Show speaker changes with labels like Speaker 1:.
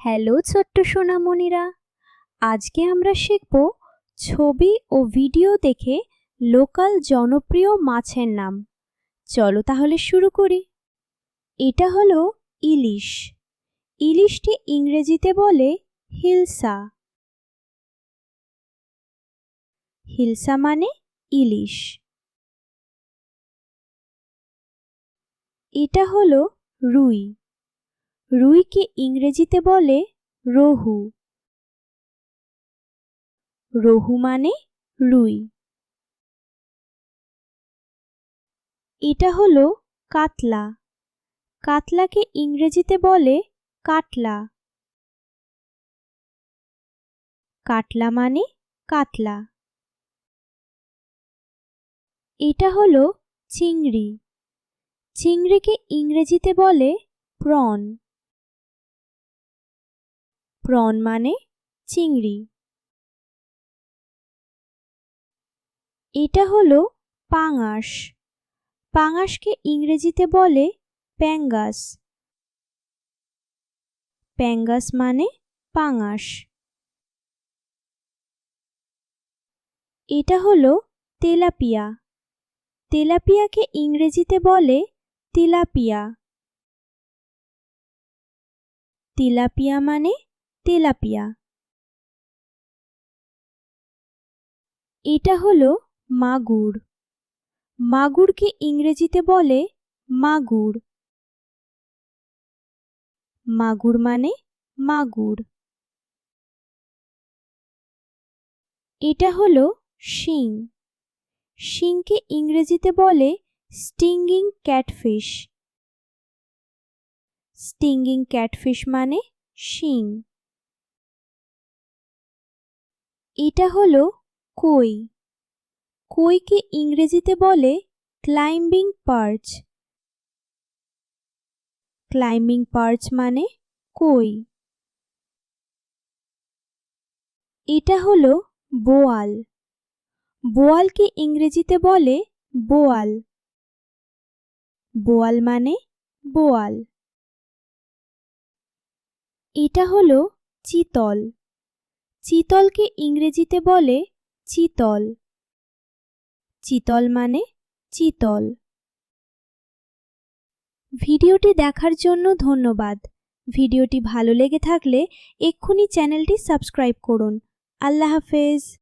Speaker 1: Hello ছোট্ট সোনামণিরা, আজকে আমরা শিখব ছবি ও ভিডিও দেখে লোকাল জনপ্রিয় মাছের নাম। চলো তাহলে শুরু করি। এটা হলো ইলিশ। ইলিশটি ইংরেজিতে বলে হিলসা। হিলসা মানে ইলিশ। এটা হলো রুই। রুইকে ইংরেজিতে বলে রোহু। রোহু মানে রুই। এটা হলো কাতলা। কাতলাকে ইংরেজিতে বলে কাটলা। কাটলা মানে কাতলা। এটা হলো চিংড়ি। চিংড়িকে ইংরেজিতে বলে প্রন। প্রন মানে চিংড়ি। এটা হলো পাঙাশ। পাঙাশকে ইংরেজিতে বলে প্যাঙ্গাস। প্যাঙ্গাস মানে পাঙাশ। এটা হলো তেলাপিয়া। তেলাপিয়াকে ইংরেজিতে বলে তিলাপিয়া। তিলাপিয়া মানে তেলাপিয়া। এটা হলো মাগুর। মাগুরকে ইংরেজিতে বলে মাগুর। মাগুর মানে মাগুর। এটা হলো শিং। শিংকে ইংরেজিতে বলে স্টিঙ্গিং ক্যাটফিশ। স্টিঙ্গিং ক্যাটফিশ মানে শিং। এটা হলো কই। কইকে ইংরেজিতে বলে ক্লাইম্বিং পার্চ। ক্লাইম্বিং পার্চ মানে কই। এটা হলো বোয়াল। বোয়ালকে ইংরেজিতে বলে বোয়াল। বোয়াল মানে বোয়াল। এটা হলো চিতল। চিতলকে ইংরেজিতে বলে চিতল। চিতল মানে চিতল। ভিডিওটি দেখার জন্য ধন্যবাদ। ভিডিওটি ভালো লেগে থাকলে এক্ষুনি চ্যানেলটি সাবস্ক্রাইব করুন। আল্লাহ হাফেজ।